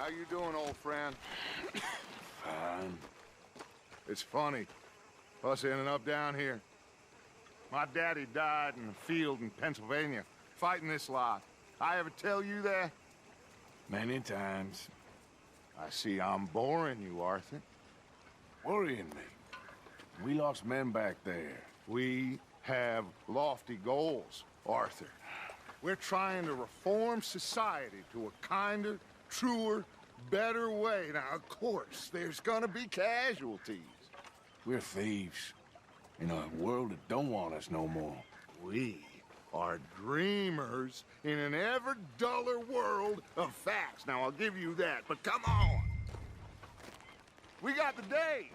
How you doing, old friend? Fine. It's funny, us ending up down here. My daddy died in the field in Pennsylvania, fighting this lot. I ever tell you that? Many times. I see I'm boring you, Arthur. Worrying me. We lost men back there. We have lofty goals, Arthur. We're trying to reform society to a kinder, truer, better way. Now, of course, there's gonna be casualties. We're thieves. In a world that don't want us no more. We are dreamers in an ever duller world of facts. Now, I'll give you that, but come on. We got the day.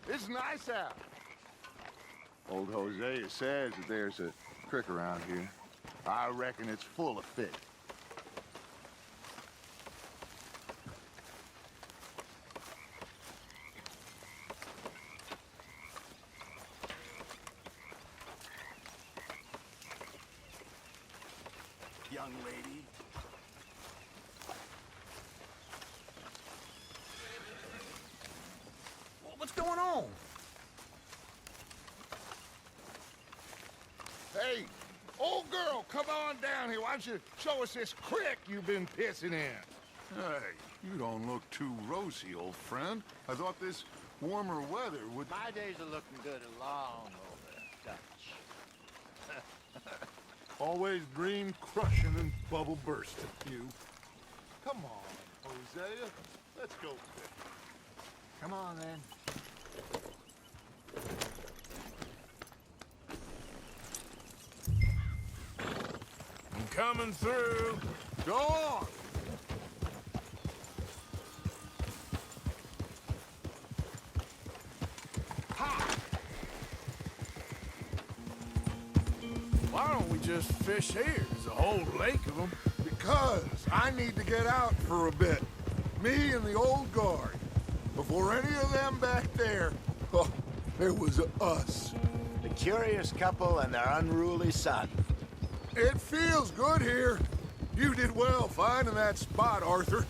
It's nice out. Old Hosea says that there's a creek around here. I reckon it's full of fish. Young lady. What's going on? Hey, old girl, come on down here. Why don't you show us this creek you've been pissing in? Hey, you don't look too rosy, old friend. I thought this warmer weather would... My days are looking good along over Dutch. Always green crushing and bubble bursting, you. Come on, Hosea. Let's go fishing. Come on, then. I'm coming through. Go on. Why don't we just fish here? There's a whole lake of them. Because I need to get out for a bit. Me and the old guard. Before any of them back there, oh, there was us. The curious couple and their unruly son. It feels good here. You did well finding that spot, Arthur.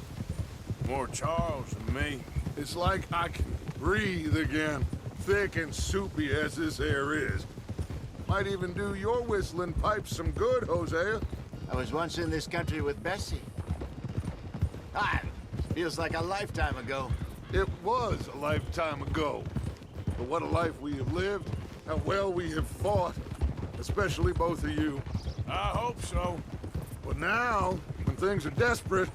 More Charles than me. It's like I can breathe again, thick and soupy as this air is. Might even do your whistling pipes some good, Hosea. I was once in this country with Bessie. Feels like a lifetime ago. It was a lifetime ago. But what a life we have lived, how well we have fought, especially both of you. I hope so. But now, when things are desperate,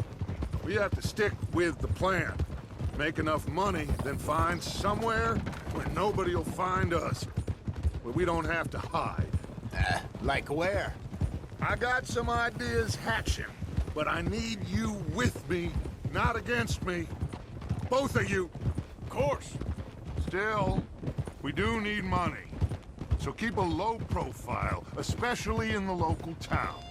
we have to stick with the plan. Make enough money, then find somewhere where nobody will find us. Where we don't have to hide. Like where? I got some ideas hatching, but I need you with me, not against me. Both of you. Of course. Still, we do need money. So keep a low profile, especially in the local town.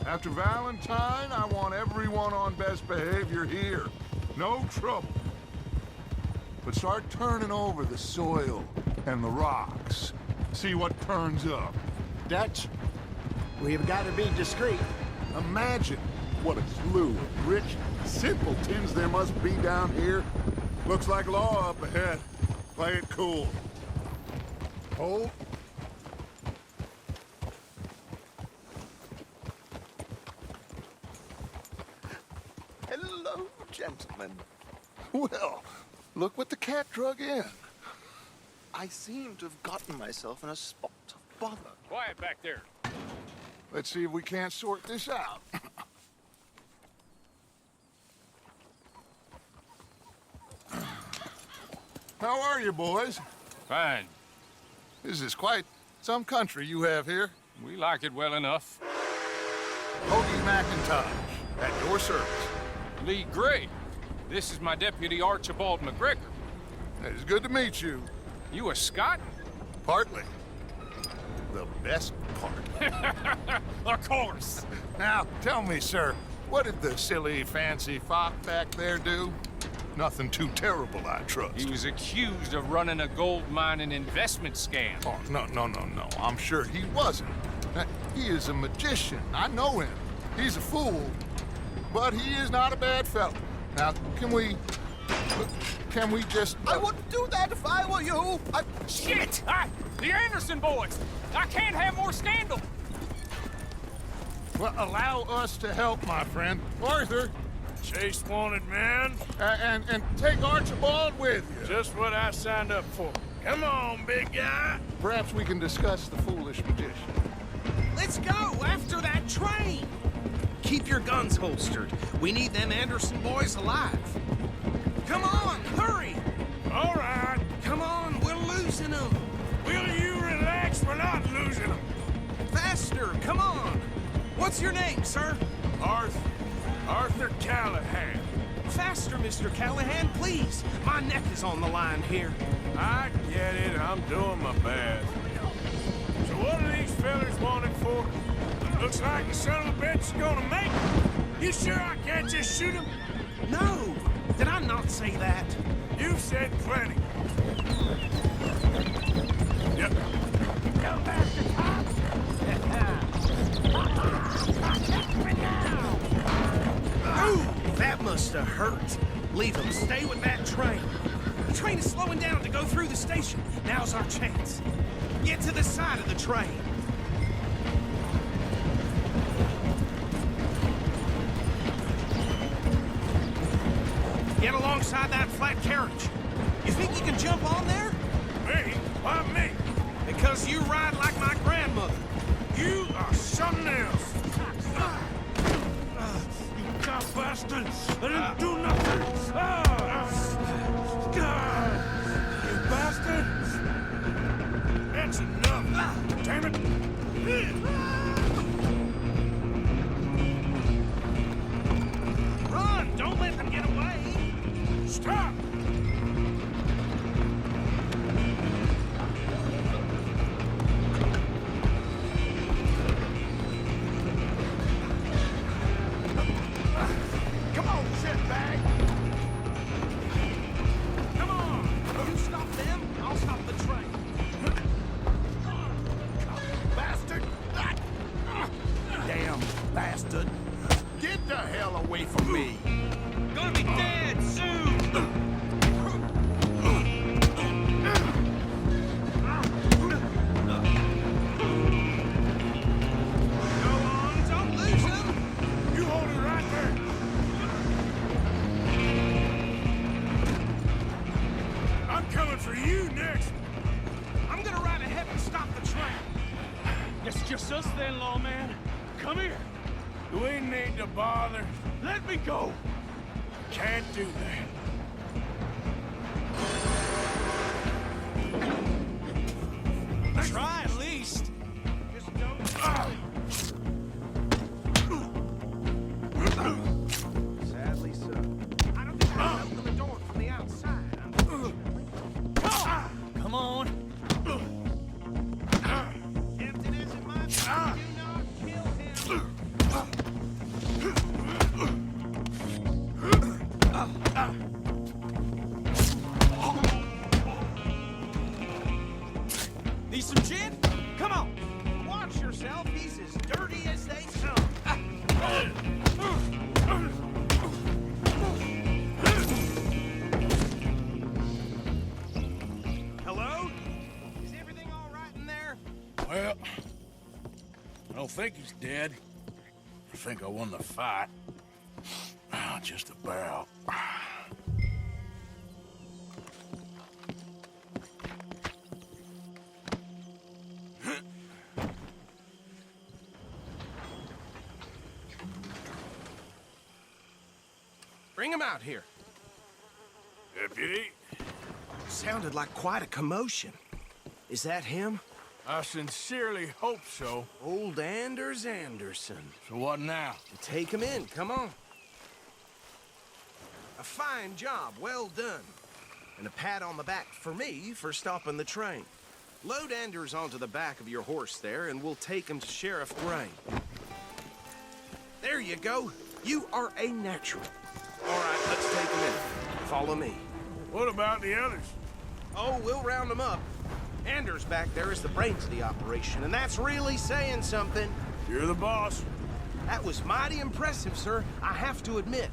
After Valentine, I want everyone on best behavior here. No trouble. But start turning over the soil and the rocks. See what turns up. Dutch, we've got to be discreet. Imagine what a slew of rich simpletons there must be down here. Looks like law up ahead. Play it cool. Hold. Hello, gentlemen. Well, look what the cat drug in. I seem to have gotten myself in a spot of bother. Quiet back there. Let's see if we can't sort this out. How are you, boys? Fine. This is quite some country you have here. We like it well enough. Hoagie McIntosh, at your service. Lee Gray. This is my deputy Archibald McGregor. It's good to meet you. You a Scot? Partly. The best part. Of course. Now, tell me, sir, what did the silly, fancy fop back there do? Nothing too terrible, I trust. He was accused of running a gold mining investment scam. Oh, no. I'm sure he wasn't. He is a magician. I know him. He's a fool. But he is not a bad fellow. Now, can we just... I wouldn't do that if I were you. Shit! The Anderson boys! I can't have more scandal! Well, allow us to help, my friend. Arthur, Chase wanted man. and take Archibald with you. Just what I signed up for. Come on, big guy. Perhaps we can discuss the foolish magician. Let's go after that train! Keep your guns holstered. We need them Anderson boys alive. Come on, hurry! All right. Come on, we're losing them. Will you relax? We're not losing them. Faster, come on. What's your name, sir? Arthur Callahan. Faster. faster, Mr. Callahan, please. My neck is on the line here. I get it. I'm doing my best. So what are these fellas wanted for? Looks like the son of a bitch is gonna make it. You sure I can't just shoot him? No! Did I not say that? You said plenty. Yep. Go faster, Tom! Ooh, that must have hurt. Leave him. Stay with that train. The train is slowing down to go through the station. Now's our chance. Get to the side of the train. Get alongside that flat carriage. You think you can jump on there? Me? Why me? Because you ride like my grandmother. You are something else. You cock bastard! I didn't do nothing! You bastard! That's enough! Damn it! Run! Don't let them get away! Stop! Come on, shitbag! Come on! You stop them, I'll stop the train. Bastard! Damn bastard. Get the hell away from me! Gonna be dead soon! Go on, don't lose him! You hold it right there! I'm coming for you next! I'm gonna ride ahead and stop the train. It's just us then, lawman. Come here. Do we need to bother? Let me go. Can't do that. Try at least. Just don't. Sadly so. I don't think I can open the door from the outside. Come on. Tempting as it might be, do not kill him. Need some gin? Come on. Watch yourself. He's as dirty as they come. Hello? Is everything all right in there? Well, I don't think he's dead. I think I won the fight. Just about. Bring him out here. Deputy, Sounded like quite a commotion. Is that him? I sincerely hope so. Old Anders Anderson. So what now? Take him in, come on. A fine job, well done. And a pat on the back for me for stopping the train. Load Anders onto the back of your horse there, and we'll take him to Sheriff Gray. There you go. You are a natural. All right, let's take him in. Follow me. What about the others? Oh, we'll round them up. Anders back there is the brains of the operation, and that's really saying something. You're the boss. That was mighty impressive, sir. I have to admit.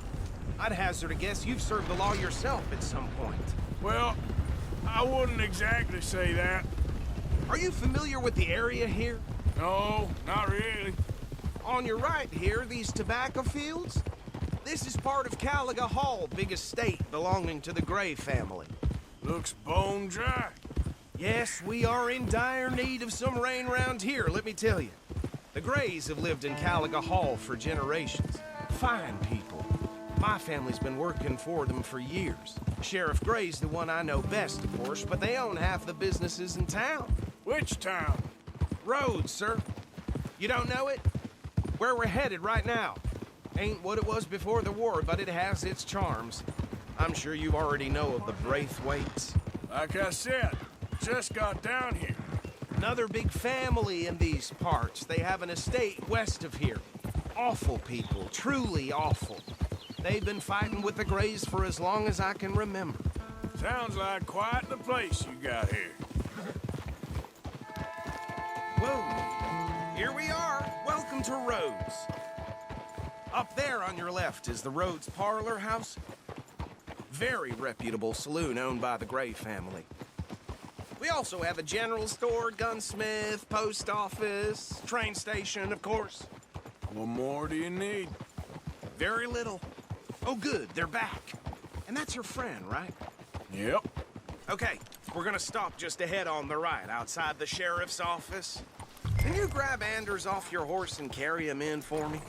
I'd hazard a guess you've served the law yourself at some point. Well, I wouldn't exactly say that. Are you familiar with the area here? No, not really. On your right here, these tobacco fields? This is part of Caliga Hall, big estate belonging to the Gray family. Looks bone dry. Yes, we are in dire need of some rain round here, let me tell you. The Grays have lived in Caliga Hall for generations. Fine people. My family's been working for them for years. Sheriff Gray's the one I know best, of course, but they own half the businesses in town. Which town? Rhodes, sir. You don't know it? Where we're headed right now. Ain't what it was before the war, but it has its charms. I'm sure you already know of the Braithwaites. Like I said, just got down here. Another big family in these parts. They have an estate west of here. Awful people, truly awful. They've been fighting with the Greys for as long as I can remember. Sounds like quite the place you got here. Whoa, here we are. Welcome to Rhodes. Up there on your left is the Rhodes Parlor House. Very reputable saloon owned by the Gray family. We also have a general store, gunsmith, post office, train station, of course. What more do you need? Very little. Oh, good, they're back. And that's your friend, right? Yep. Okay, we're gonna stop just ahead on the right, outside the sheriff's office. Can you grab Anders off your horse and carry him in for me?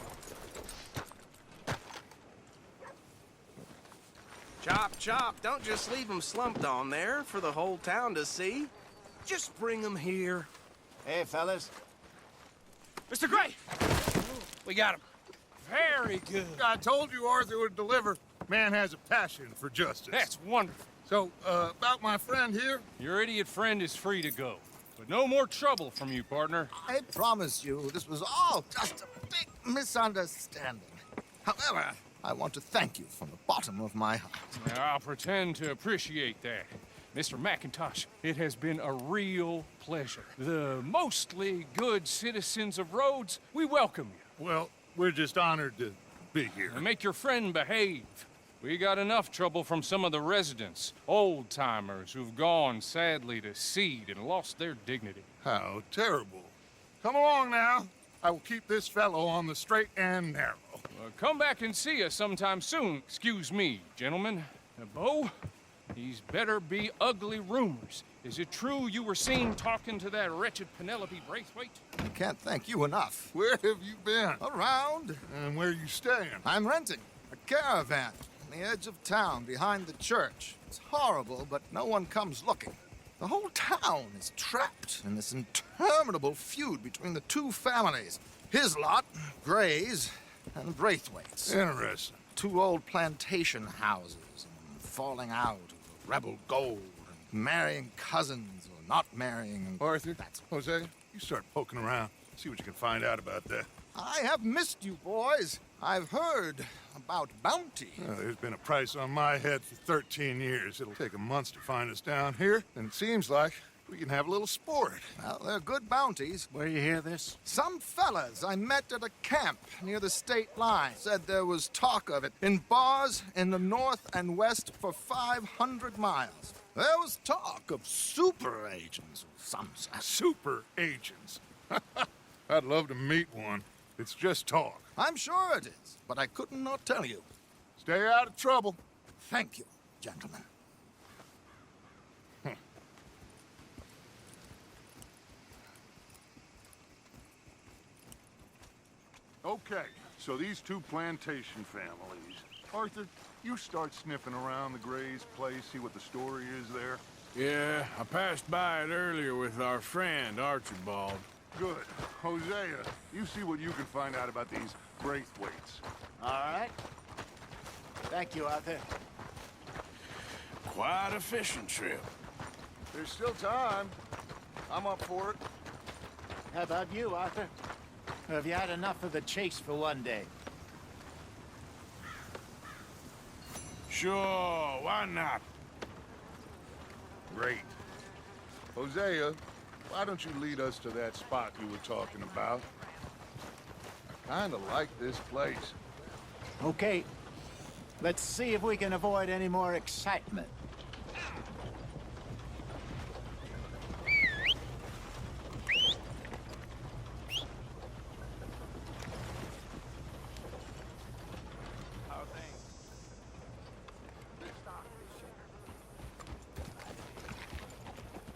Chop, chop, don't just leave him slumped on there for the whole town to see. Just bring him here. Hey, fellas. Mr. Gray! We got him. Very good. I told you Arthur would deliver. Man has a passion for justice. That's wonderful. So, about my friend here? Your idiot friend is free to go. But no more trouble from you, partner. I promise you, this was all just a big misunderstanding. However, I want to thank you from the bottom of my heart. I'll pretend to appreciate that. Mr. McIntosh, it has been a real pleasure. The mostly good citizens of Rhodes, we welcome you. Well, we're just honored to be here. And make your friend behave. We got enough trouble from some of the residents, old-timers who've gone, sadly, to seed and lost their dignity. How terrible. Come along now. I will keep this fellow on the straight and narrow. Come back and see us sometime soon. Excuse me, gentlemen. Bo, these better be ugly rumors. Is it true you were seen talking to that wretched Penelope Braithwaite? I can't thank you enough. Where have you been? Around. And where are you staying? I'm renting a caravan on the edge of town behind the church. It's horrible, but no one comes looking. The whole town is trapped in this interminable feud between the two families. His lot, Gray's, and Braithwaite's. Interesting. Two old plantation houses, and falling out of rebel gold, and marrying cousins or not marrying. And Arthur, Jose, you start poking around. See what you can find out about that. I have missed you, boys. I've heard about bounty. Well, there's been a price on my head for 13 years. It'll take a month to find us down here, and it seems like we can have a little sport. Well, they're good bounties. Where you hear this? Some fellas I met at a camp near the state line said there was talk of it in bars in the north and west for 500 miles. There was talk of super agents of some sort. Super agents. I'd love to meet one. It's just talk. I'm sure it is, but I couldn't not tell you. Stay out of trouble. Thank you, gentlemen. Okay, so these two plantation families. Arthur, you start sniffing around the Gray's place, see what the story is there. Yeah, I passed by it earlier with our friend, Archibald. Good. Hosea, you see what you can find out about these Braithwaites. All right. Thank you, Arthur. Quite a fishing trip. There's still time. I'm up for it. How about you, Arthur? Or have you had enough of the chase for one day? Sure, why not? Great. Hosea, why don't you lead us to that spot you were talking about? I kinda like this place. Okay. Let's see if we can avoid any more excitement.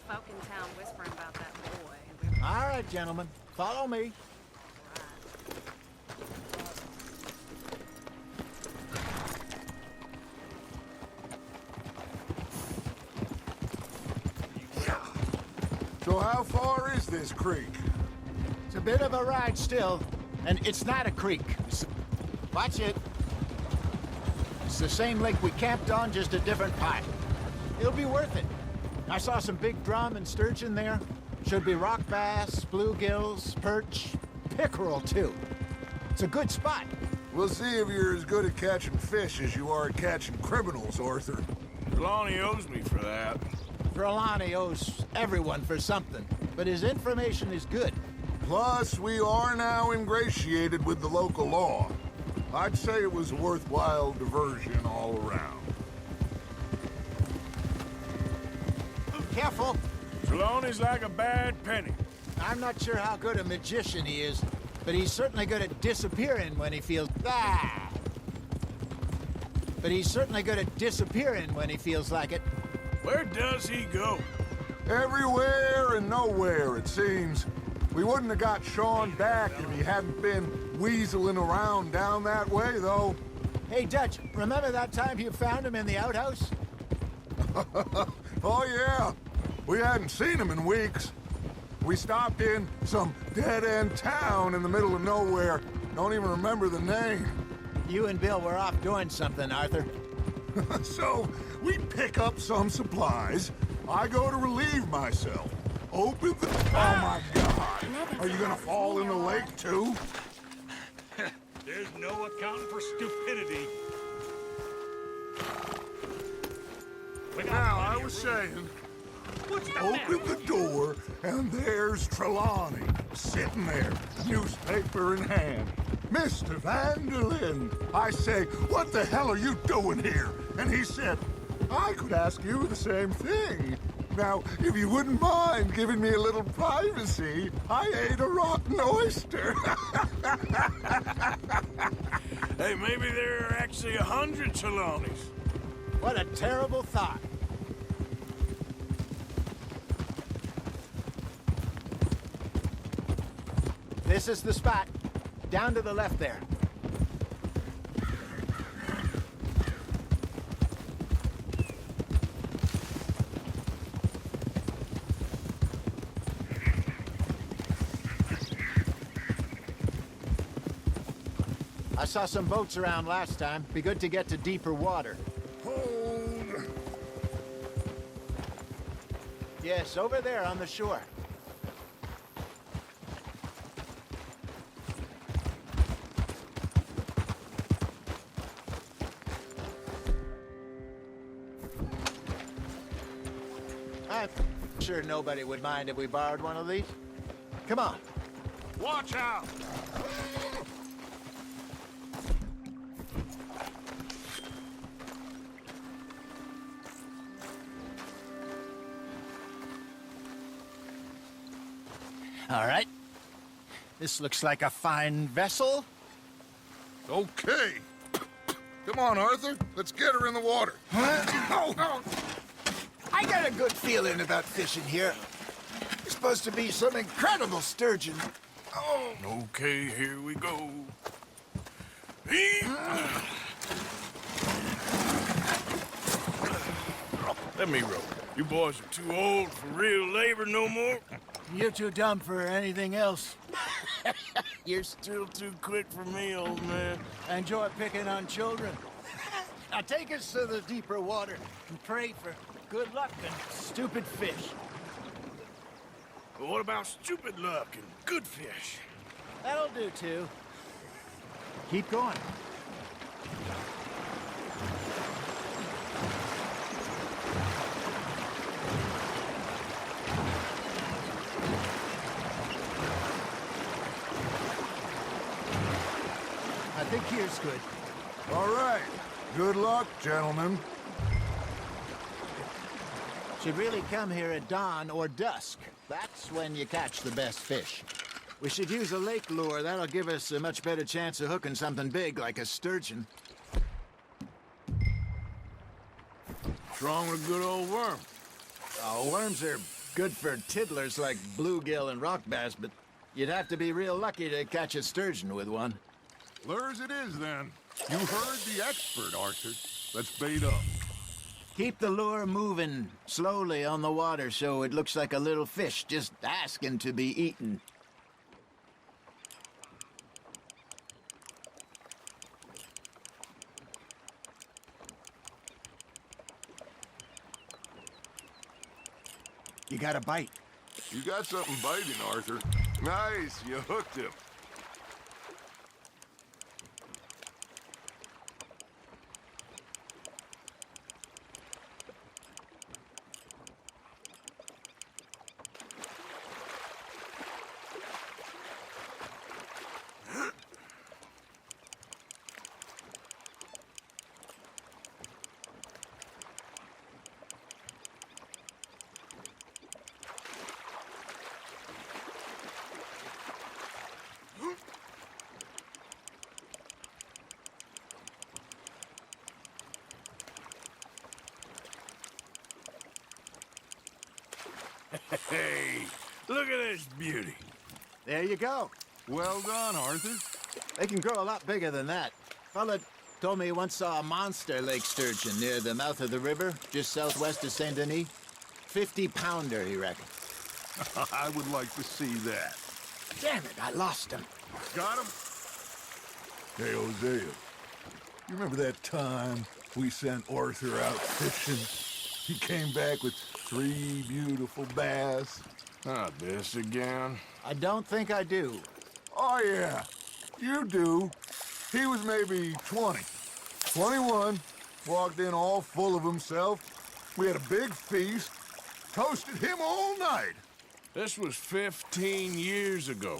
Folk in town whispering about that boy. All right, gentlemen. Follow me. So how far is this creek? It's a bit of a ride still, and it's not a creek. Watch it. the same lake we camped on, just a different pipe. It'll be worth it. I saw some big drum and sturgeon there. Should be rock bass, bluegills, perch, pickerel too. It's a good spot. We'll see if you're as good at catching fish as you are at catching criminals, Arthur. Trelawney owes me for that. Trelawney owes everyone for something, but his information is good. Plus, we are now ingratiated with the local law. I'd say it was a worthwhile diversion all around. Careful! Trelawney's like a bad penny. I'm not sure how good a magician he is, but he's certainly good at disappearing when he feels... Ah! But he's certainly good at disappearing when he feels like it. Where does he go? Everywhere and nowhere, it seems. We wouldn't have got Sean back if he hadn't been weaseling around down that way, though. Hey, Dutch, remember that time you found him in the outhouse? Oh, yeah. We hadn't seen him in weeks. We stopped in some dead-end town in the middle of nowhere. Don't even remember the name. You and Bill were off doing something, Arthur. So, we pick up some supplies. I go to relieve myself. Open the... Oh, my God. Are you gonna fall in the lake, too? There's no accounting for stupidity. Now, I was saying... Open the door, and there's Trelawney, sitting there, newspaper in hand. Mr. Vanderlyn, I say, what the hell are you doing here? And he said, I could ask you the same thing. Now, if you wouldn't mind giving me a little privacy, I ate a rotten oyster. Hey, maybe there are actually 100 Trelawneys. What a terrible thought. This is the spot. Down to the left there. I saw some boats around last time. Be good to get to deeper water. Hold. Yes, over there on the shore. I'm sure nobody would mind if we borrowed one of these. Come on. Watch out! All right. This looks like a fine vessel. Okay. Come on, Arthur. Let's get her in the water. Oh. I got a good feeling about fishing here. It's supposed to be some incredible sturgeon. Oh. Okay, here we go. Let me row. You boys are too old for real labor no more. You're too dumb for anything else. You're still too quick for me, old man. I enjoy picking on children. Now take us to the deeper water and pray for good luck and stupid fish. But what about stupid luck and good fish? That'll do, too. Keep going. I think here's good. All right. Good luck, gentlemen. Should really come here at dawn or dusk. That's when you catch the best fish. We should use a lake lure. That'll give us a much better chance of hooking something big like a sturgeon. What's wrong with a good old worm? Oh, worms are good for tiddlers like bluegill and rock bass, but you'd have to be real lucky to catch a sturgeon with one. Lures it is, then. You heard the expert, Arthur. Let's bait up. Keep the lure moving slowly on the water so it looks like a little fish just asking to be eaten. You got a bite. You got something biting, Arthur. Nice, you hooked him. Hey, look at this beauty. There you go. Well done, Arthur. They can grow a lot bigger than that. Fella told me he once saw a monster lake sturgeon near the mouth of the river, just southwest of Saint Denis. 50-pounder, he reckoned. I would like to see that. Damn it, I lost him. Got him? Hey, Hosea. You remember that time we sent Arthur out fishing? He came back with 3 beautiful bass. Not this again. I don't think I do. Oh, yeah. You do. He was maybe 20. 21. Walked in all full of himself. We had a big feast. Toasted him all night. This was 15 years ago.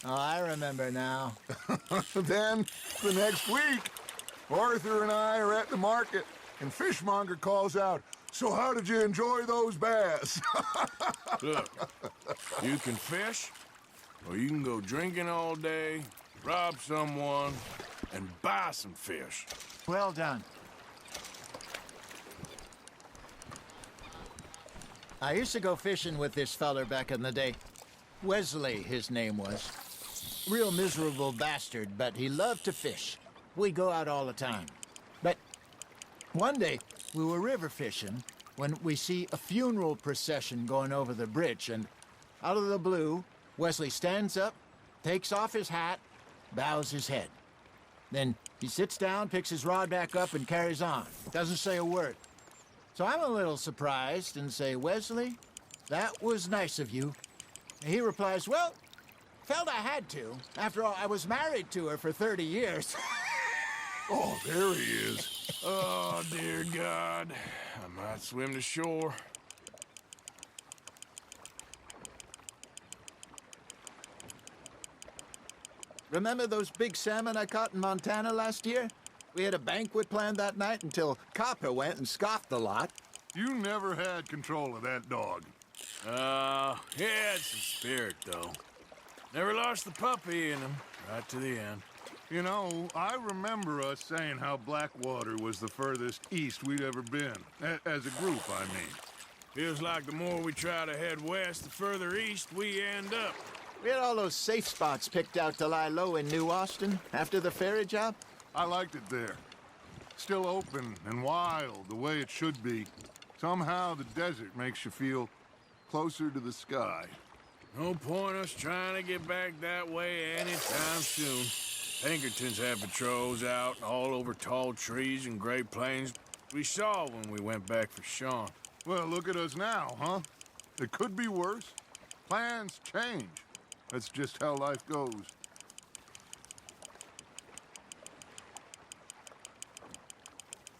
Oh, I remember now. Then, the next week, Arthur and I are at the market, and Fishmonger calls out, "So how did you enjoy those bass?" Look, you can fish, or you can go drinking all day, rob someone, and buy some fish. Well done. I used to go fishing with this feller back in the day. Wesley, his name was. Real miserable bastard, but he loved to fish. We go out all the time. But one day, we were river fishing when we see a funeral procession going over the bridge, and out of the blue, Wesley stands up, takes off his hat, bows his head. Then he sits down, picks his rod back up, and carries on. Doesn't say a word. So I'm a little surprised and say, "Wesley, that was nice of you." And he replies, "Well, felt I had to. After all, I was married to her for 30 years. Oh, there he is. Oh, dear God. I might swim to shore. Remember those big salmon I caught in Montana last year? We had a banquet planned that night until Copper went and scoffed the lot. You never had control of that dog. He had some spirit, though. Never lost the puppy in him, right to the end. You know, I remember us saying how Blackwater was the furthest east we'd ever been. As a group, I mean. Feels like the more we try to head west, the further east we end up. We had all those safe spots picked out to lie low in New Austin after the ferry job. I liked it there. Still open and wild, the way it should be. Somehow the desert makes you feel closer to the sky. No point us trying to get back that way anytime soon. Pinkertons have patrols out all over tall trees and Great Plains. We saw when we went back for Sean. Well, look at us now, huh? It could be worse. Plans change. That's just how life goes.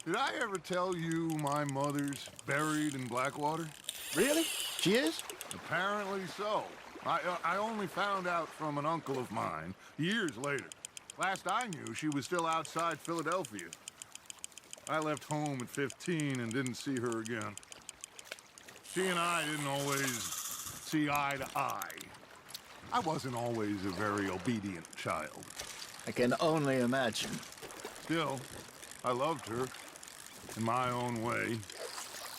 Did I ever tell you my mother's buried in Blackwater? Really? She is? Apparently so. I only found out from an uncle of mine years later. Last I knew, she was still outside Philadelphia. I left home at 15 and didn't see her again. She and I didn't always see eye to eye. I wasn't always a very obedient child. I can only imagine. Still, I loved her in my own way,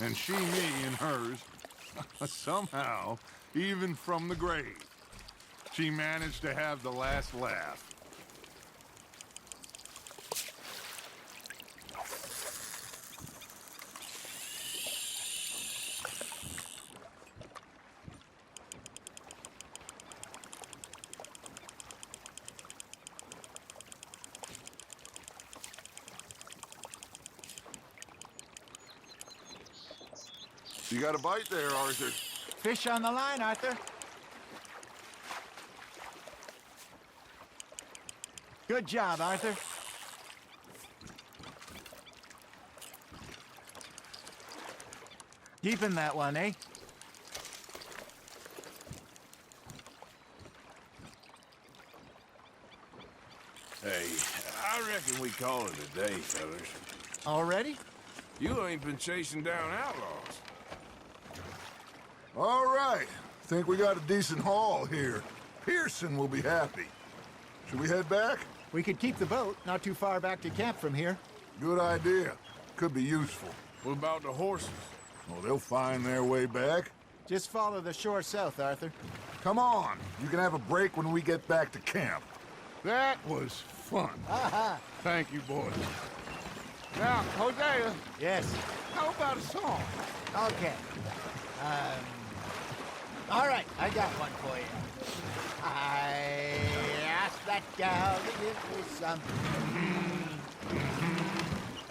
and she me in hers. Somehow, even from the grave, she managed to have the last laugh. You got a bite there, Arthur. Fish on the line, Arthur. Good job, Arthur. Keeping that one, eh? Hey, I reckon we call it a day, fellas. Already? You ain't been chasing down outlaws. All right. Think we got a decent haul here. Pearson will be happy. Should we head back? We could keep the boat not too far back to camp from here. Good idea. Could be useful. What about the horses? Oh, they'll find their way back. Just follow the shore south, Arthur. Come on. You can have a break when we get back to camp. That was fun. Aha! Thank you, boys. Now, Hosea, Yes. how about a song? Okay. All right, I got one for you. I asked that gal to give me some.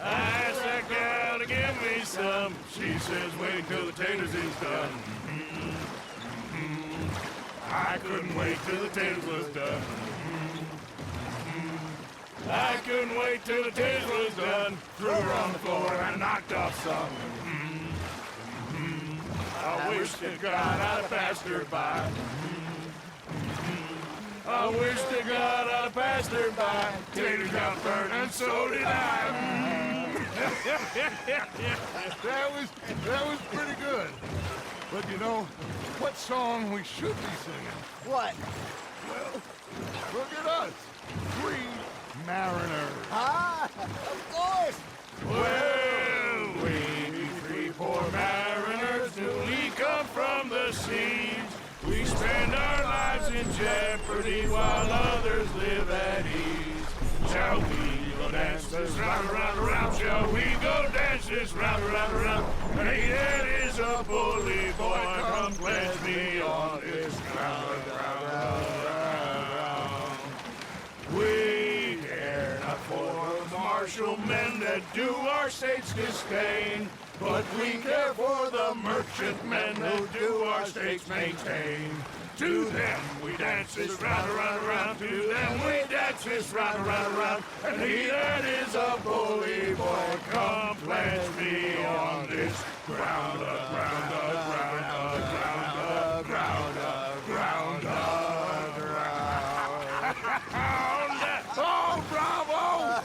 I asked that gal to give me some. She says wait till the taters is done. I couldn't wait till the taters was done. I couldn't wait till the taters was done. Threw her on the floor and knocked off some. I wish to God I'd have passed her by. I wish to God I'd have passed her by. Taters got burned and so did I. That was pretty good. But you know, what song we should be singing? What? Well, look at us. 3 mariners. Ah, of course. Well, we 3 poor mariners newly come from the seas. We spend our lives in jeopardy while others live at ease. Shall we go dance this round, around, around? Shall we go dance this round, around, around? Hey, that is a bully boy. Come pledge me on this ground, ground. We care not for the martial men that do our state's disdain, but we care for the merchantmen who do our states maintain. To them we dance this round, around, around. To them we dance this round, around, around. And he that is a bully boy, come pledge me on this ground, ground, ground, ground, ground, ground, ground. Oh, bravo!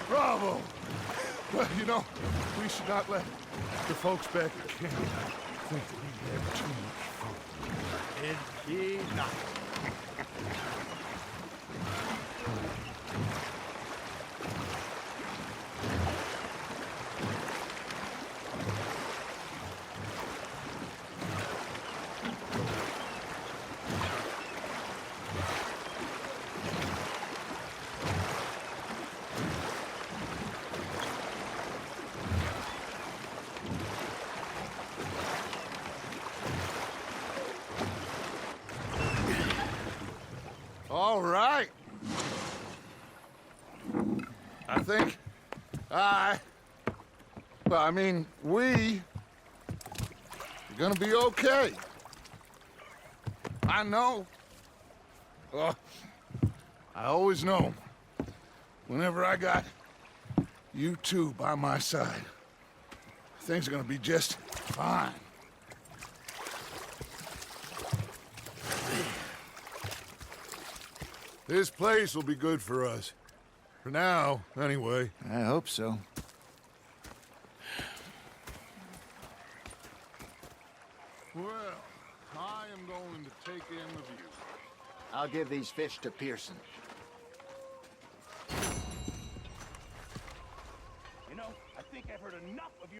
Bravo! Well, you know, we should not let the folks back at camp think that we had too much fun. Indeed not. All right. I think we are gonna be okay. I know. I always know. Whenever I got you two by my side, things are gonna be just fine. This place will be good for us. For now, anyway. I hope so. Well, I am going to take in the view. I'll give these fish to Pearson. You know, I think I've heard enough of you.